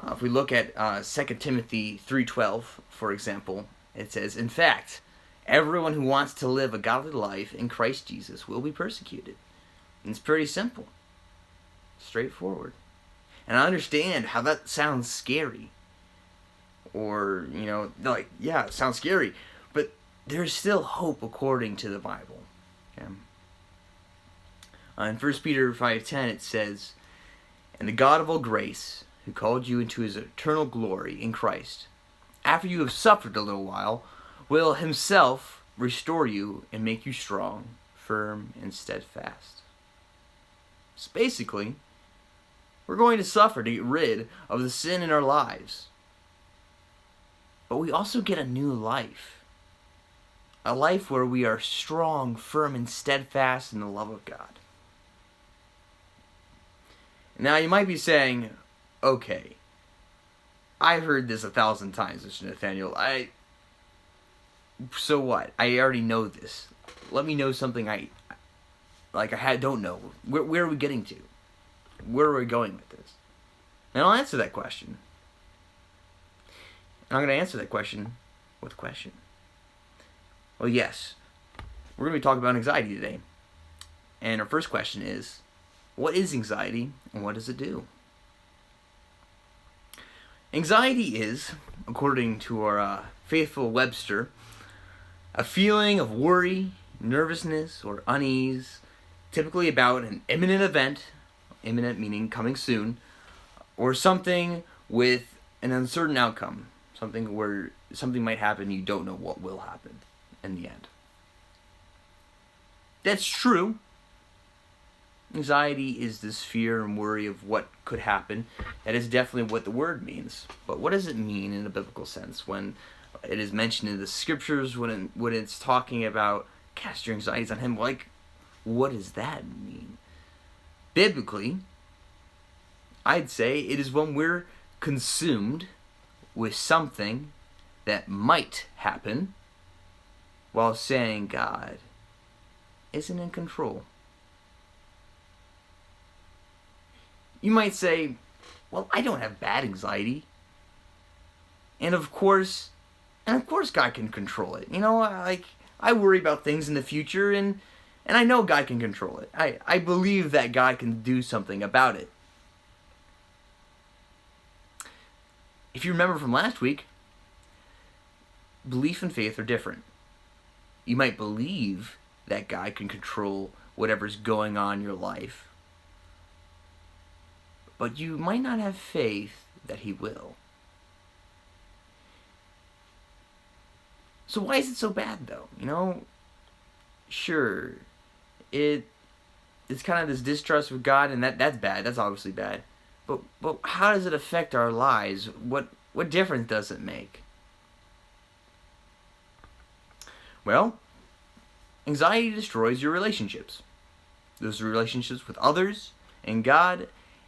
If we look at 2 Timothy 3:12, for example, it says, "In fact, everyone who wants to live a godly life in Christ Jesus will be persecuted." And it's pretty simple, straightforward. And I understand how that sounds scary. Or, like, yeah, it sounds scary. But there's still hope according to the Bible. Okay? In 1 Peter 5:10 it says, "And the God of all grace, who called you into his eternal glory in Christ, after you have suffered a little while, will himself restore you and make you strong, firm, and steadfast." So basically, we're going to suffer to get rid of the sin in our lives. But we also get a new life. A life where we are strong, firm, and steadfast in the love of God. Now you might be saying, okay, I heard this 1,000 times, Mr. Nathaniel. So what? I already know this. Let me know something I don't know. Where are we getting to? Where are we going with this? And I'll answer that question. And I'm going to answer that question with a question. Well, yes, we're going to be talking about anxiety today. And our first question is, what is anxiety and what does it do? Anxiety is, according to our faithful Webster, a feeling of worry, nervousness, or unease, typically about an imminent event, imminent meaning coming soon, or something with an uncertain outcome, something where something might happen, you don't know what will happen in the end. That's true. Anxiety is this fear and worry of what could happen. That is definitely what the word means. But what does it mean in a biblical sense when it is mentioned in the scriptures, when it's talking about cast your anxieties on him? Like, what does that mean? Biblically, I'd say it is when we're consumed with something that might happen while saying God isn't in control. You might say, well, I don't have bad anxiety. And of course God can control it. I worry about things in the future and I know God can control it. I believe that God can do something about it. If you remember from last week, belief and faith are different. You might believe that God can control whatever's going on in your life, but you might not have faith that he will. So why is it so bad though? Sure, it's kind of this distrust with God, and that's bad. That's obviously bad. But how does it affect our lives? What difference does it make? Well, anxiety destroys your relationships. Those relationships with others and God,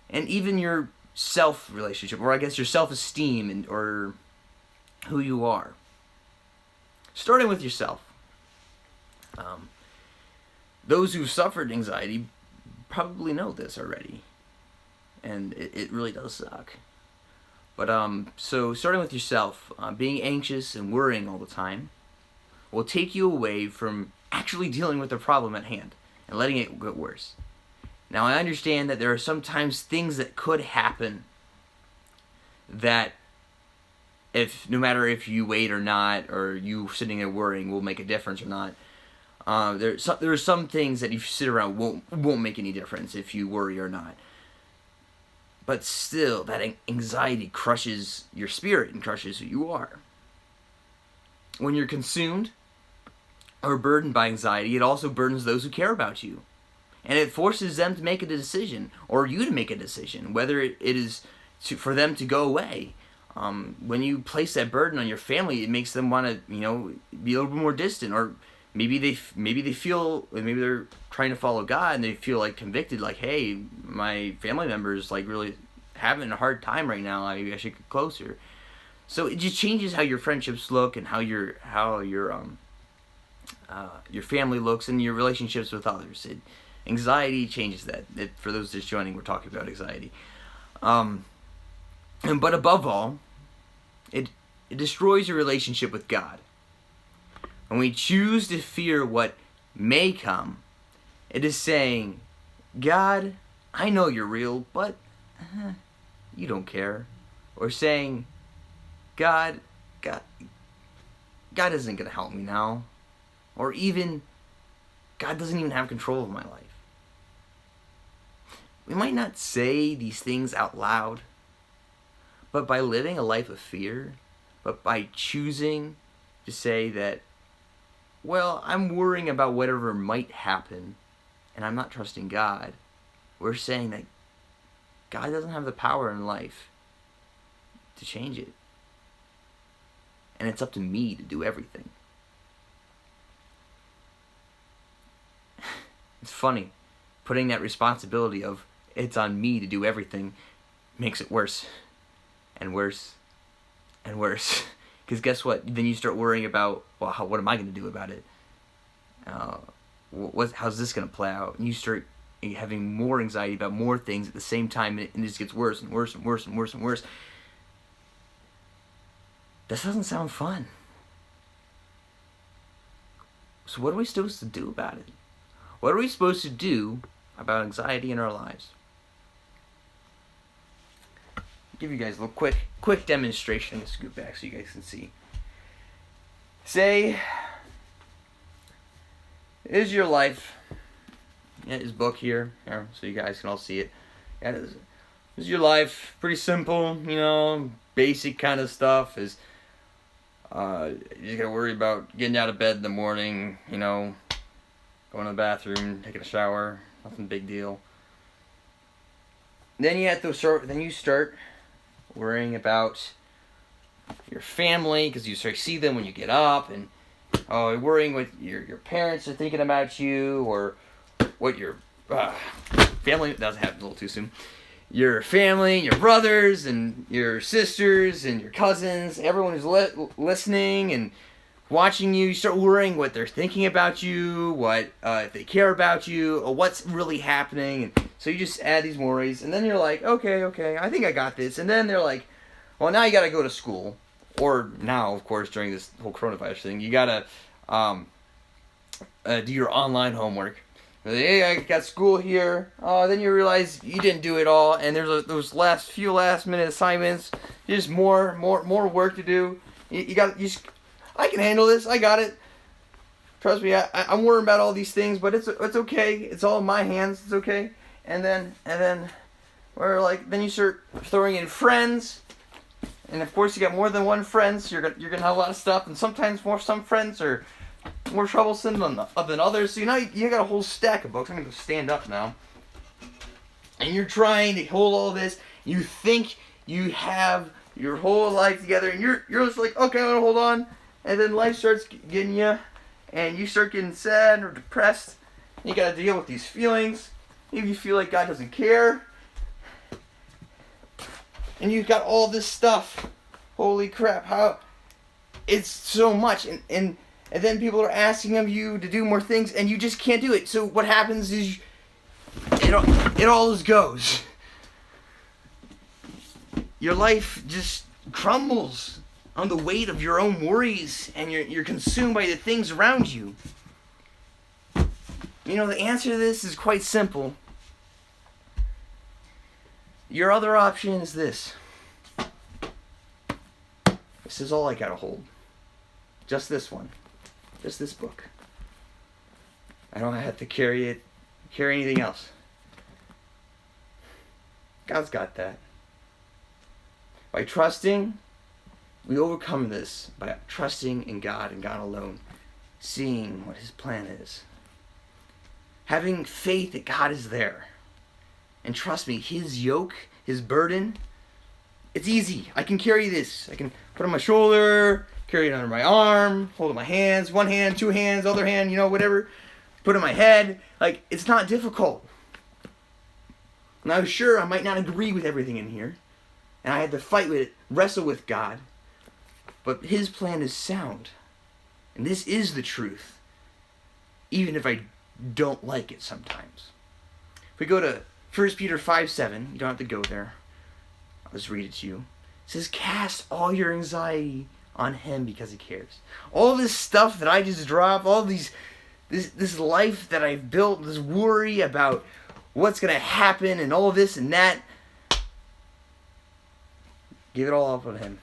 and even your self-relationship, or I guess your self-esteem or who you are. Starting with yourself. Those who've suffered anxiety probably know this already. And it really does suck. But so starting with yourself, being anxious and worrying all the time will take you away from actually dealing with the problem at hand and letting it get worse. Now, I understand that there are sometimes things that could happen that no matter if you wait or not, or you sitting there worrying will make a difference or not. There are some things that if you sit around won't make any difference if you worry or not. But still, that anxiety crushes your spirit and crushes who you are. When you're consumed or burdened by anxiety, it also burdens those who care about you. And it forces them to make a decision, or you to make a decision, whether it is for them to go away. When you place that burden on your family, it makes them want to, be a little bit more distant, or maybe they're trying to follow God and they feel like convicted, like, hey, my family member is like really having a hard time right now. Maybe I should get closer. So it just changes how your friendships look and how your family looks and your relationships with others. Anxiety changes that. For those just joining, we're talking about anxiety. But above all, it destroys your relationship with God. When we choose to fear what may come, it is saying, God, I know you're real, but you don't care. Or saying, God isn't going to help me now. Or even, God doesn't even have control of my life. We might not say these things out loud, but by living a life of fear, but by choosing to say that, well, I'm worrying about whatever might happen, and I'm not trusting God, we're saying that God doesn't have the power in life to change it. And it's up to me to do everything. It's funny, putting that responsibility of it's on me to do everything makes it worse and worse and worse. Because guess what? Then you start worrying about, well, what am I going to do about it? How's this going to play out? And you start having more anxiety about more things at the same time, and it just gets worse and worse and worse and worse and worse. This doesn't sound fun. So what are we supposed to do about it? What are we supposed to do about anxiety in our lives? I'll give you guys a little quick demonstration. Let's scoot back so you guys can see. Say, is your life, his book here, so you guys can all see it. Is your life pretty simple, basic kind of stuff? You just gotta worry about getting out of bed in the morning, going to the bathroom, taking a shower, nothing big deal. Then you start worrying about your family, because you start to see them when you get up, and you're worrying what your parents are thinking about you, or what your family, that happened a little too soon. Your family, your brothers, and your sisters, and your cousins, everyone who's listening and watching you, you start worrying what they're thinking about you, what if they care about you, or what's really happening. And so you just add these worries, and then you're like, okay, I think I got this. And then they're like, well, now you got to go to school, or now, of course, during this whole coronavirus thing, you got to do your online homework. Hey, I got school here. Then you realize you didn't do it all, and there's those last minute assignments. Just more work to do. I can handle this. I got it. Trust me. I'm worrying about all these things, but it's okay. It's all in my hands. It's okay. And then then you start throwing in friends, and of course you got more than one friend. So you're gonna have a lot of stuff, and sometimes some friends are more troublesome than others. So you got a whole stack of books. I'm gonna stand up now. And you're trying to hold all this. You think you have your whole life together, and you're just like, okay, I'm gonna hold on. And then life starts getting you, and you start getting sad or depressed. You gotta deal with these feelings. Maybe you feel like God doesn't care. And you've got all this stuff. Holy crap, how it's so much, and then people are asking of you to do more things, and you just can't do it. So what happens is it all just goes. Your life just crumbles on the weight of your own worries, and you're consumed by the things around you. The answer to this is quite simple. Your other option is this. This is all I gotta hold. Just this one. Just this book. I don't have to carry anything else. God's got that. By trusting, we overcome this by trusting in God and God alone, seeing what His plan is, having faith that God is there. And trust me, His yoke, His burden, it's easy. I can carry this. I can put it on my shoulder, carry it under my arm, hold it in my hands, one hand, two hands, other hand, whatever. Put it on my head. It's not difficult. Now, sure, I might not agree with everything in here, and I had to fight with it, wrestle with God, but His plan is sound, and this is the truth, even if I don't like it sometimes. If we go to 1 Peter 5:7, you don't have to go there. I'll just read it to you. It says cast all your anxiety on him because he cares. All this stuff that I just dropped, all this life that I've built, this worry about what's going to happen and all this and that, give it all up on him.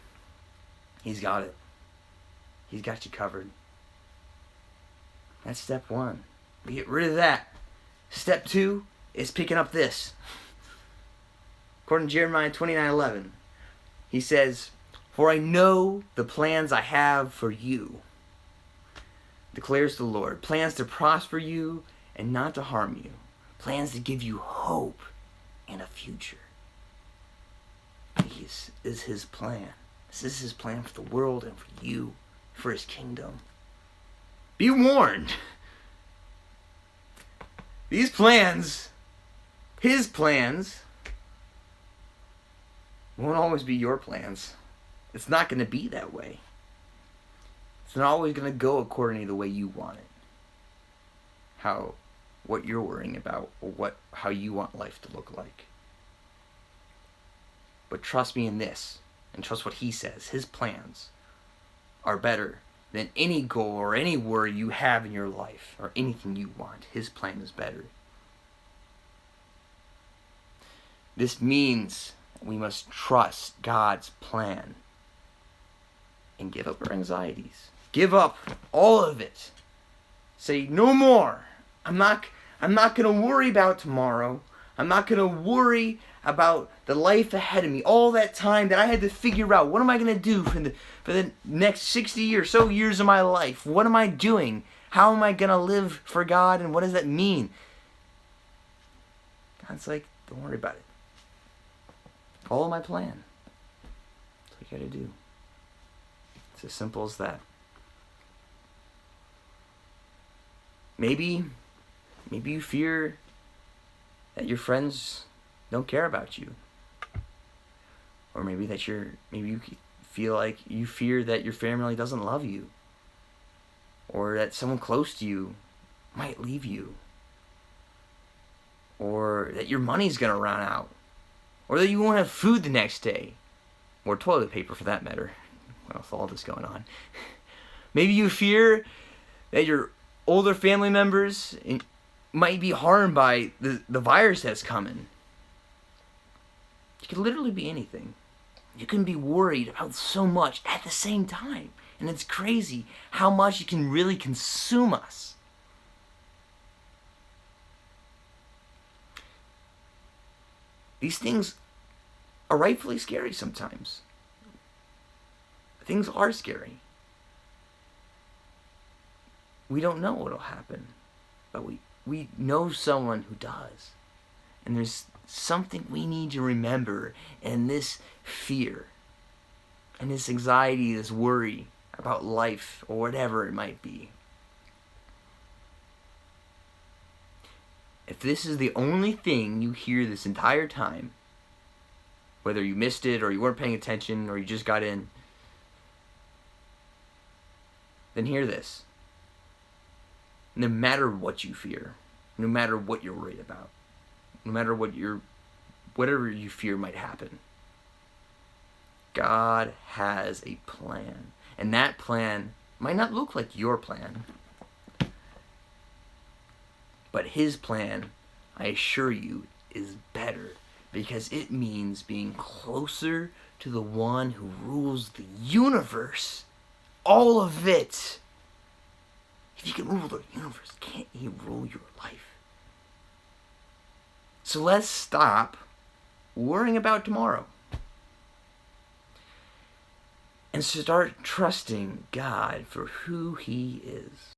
He's got it. He's got you covered. That's step one. We get rid of that. Step two is picking up this. According to Jeremiah 29:11, he says, "For I know the plans I have for you, declares the Lord, plans to prosper you and not to harm you, plans to give you hope and a future." This is his plan. This is his plan for the world and for you, for his kingdom. Be warned. These plans, his plans, won't always be your plans. It's not going to be that way. It's not always going to go according to the way you want it. What you're worrying about, or how you want life to look like. But trust me in this, and trust what he says. His plans are better than any goal or any worry you have in your life, or anything you want. His plan is better. This means we must trust God's plan and give up our anxieties. Give up all of it. Say, no more. I'm not going to worry about tomorrow. I'm not going to worry about the life ahead of me. All that time that I had to figure out, what am I going to do for the next 60 or so years of my life? What am I doing? How am I going to live for God? And what does that mean? God's like, don't worry about it. Follow my plan. That's what you got to do. It's as simple as that. Maybe you fear that your friends don't care about you. Or maybe you feel like you fear that your family doesn't love you. Or that someone close to you might leave you. Or that your money's going to run out. Or that you won't have food the next day. Or toilet paper for that matter. With all this going on. Maybe you fear that your older family members might be harmed by the virus that's coming. It could literally be anything. You can be worried about so much at the same time. And it's crazy how much it can really consume us. These things are rightfully scary sometimes. Things are scary. We don't know what'll happen, but we know someone who does. And there's something we need to remember in this fear and this anxiety, this worry about life or whatever it might be. If this is the only thing you hear this entire time, whether you missed it or you weren't paying attention or you just got in, then hear this. No matter what you fear, no matter what you're worried about, no matter whatever you fear might happen, God has a plan. And that plan might not look like your plan. But his plan, I assure you, is better. Because it means being closer to the one who rules the universe. All of it. If he can rule the universe, can't he rule your life? So let's stop worrying about tomorrow. And start trusting God for who he is.